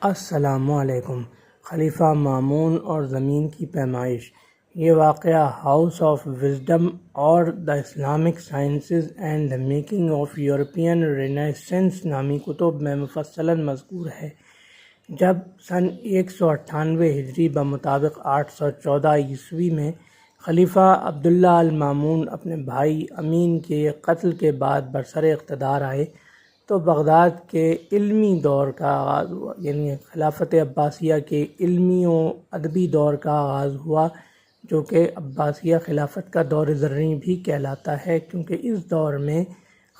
السلام علیکم۔ خلیفہ مامون اور زمین کی پیمائش۔ یہ واقعہ ہاؤس آف وزڈم اور the Islamic sciences and the making of European renaissance نامی کتب میں مفصلاً مذکور ہے۔ جب سن 198 ہجری بمطابق 814 عیسوی میں خلیفہ عبداللہ المامون اپنے بھائی امین کے قتل کے بعد برسر اقتدار آئے تو بغداد کے علمی دور کا آغاز ہوا، یعنی خلافت عباسیہ کے علمی و ادبی دور کا آغاز ہوا، جو کہ عباسیہ خلافت کا دور زرعی بھی کہلاتا ہے، کیونکہ اس دور میں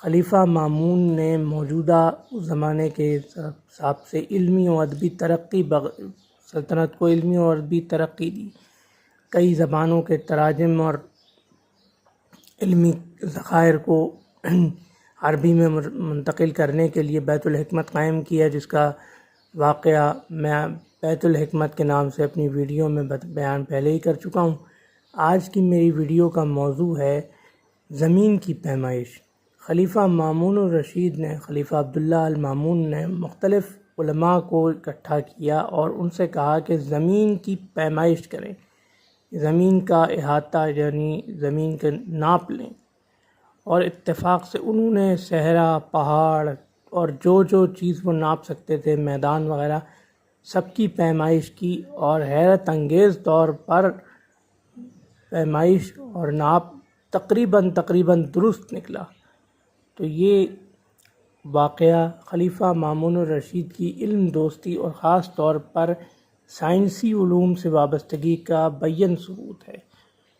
خلیفہ مامون نے موجودہ اس زمانے کے حساب سے علمی و ادبی ترقی سلطنت کو علمی و ادبی ترقی دی۔ کئی زبانوں کے تراجم اور علمی ذخائر کو عربی میں منتقل کرنے کے لیے بیت الحکمت قائم کیا، جس کا واقعہ میں بیت الحکمت کے نام سے اپنی ویڈیو میں بیان پہلے ہی کر چکا ہوں۔ آج کی میری ویڈیو کا موضوع ہے زمین کی پیمائش۔ خلیفہ مامون الرشید نے، خلیفہ عبداللہ المامون نے مختلف علماء کو اکٹھا کیا اور ان سے کہا کہ زمین کی پیمائش کریں، زمین کا احاطہ یعنی زمین کے ناپ لیں، اور اتفاق سے انہوں نے صحرا، پہاڑ اور جو چیز وہ ناپ سکتے تھے، میدان وغیرہ، سب کی پیمائش کی، اور حیرت انگیز طور پر پیمائش اور ناپ تقریباً درست نکلا۔ تو یہ واقعہ خلیفہ مامون الرشید کی علم دوستی اور خاص طور پر سائنسی علوم سے وابستگی کا بین ثبوت ہے۔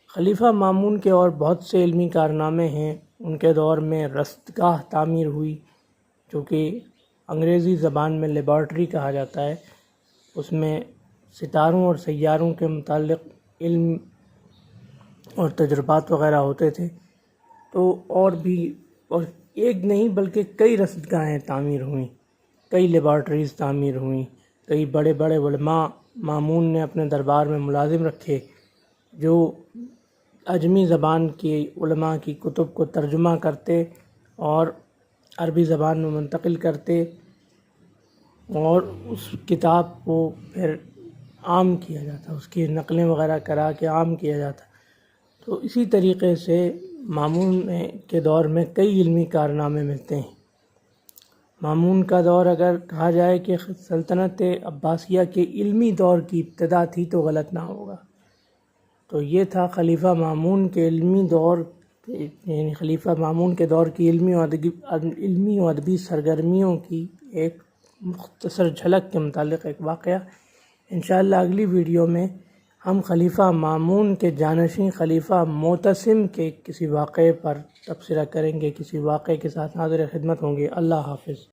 خلیفہ مامون کے اور بہت سے علمی کارنامے ہیں۔ ان کے دور میں رصدگاہ تعمیر ہوئی، جو کہ انگریزی زبان میں لیبارٹری کہا جاتا ہے۔ اس میں ستاروں اور سیاروں کے متعلق علم اور تجربات وغیرہ ہوتے تھے۔ تو اور ایک نہیں بلکہ کئی رصدگاہیں تعمیر ہوئیں، کئی لیبارٹریز تعمیر ہوئیں، کئی بڑے بڑے علماء مامون نے اپنے دربار میں ملازم رکھے، جو عجمی زبان کے علماء کی کتب کو ترجمہ کرتے اور عربی زبان میں منتقل کرتے، اور اس کتاب کو پھر عام کیا جاتا، اس کی نقلیں وغیرہ کرا کے عام کیا جاتا۔ تو اسی طریقے سے مامون کے دور میں کئی علمی کارنامے ملتے ہیں۔ مامون کا دور اگر کہا جائے کہ سلطنت عباسیہ کے علمی دور کی ابتدا تھی تو غلط نہ ہوگا۔ تو یہ تھا خلیفہ مامون کے علمی دور، یعنی خلیفہ مامون کے دور کی علمی و ادبی سرگرمیوں کی ایک مختصر جھلک کے متعلق ایک واقعہ۔ انشاءاللہ اگلی ویڈیو میں ہم خلیفہ مامون کے جانشین خلیفہ معتصم کے کسی واقعے پر تبصرہ کریں گے، کسی واقعے کے ساتھ حاضر خدمت ہوں گے۔ اللہ حافظ۔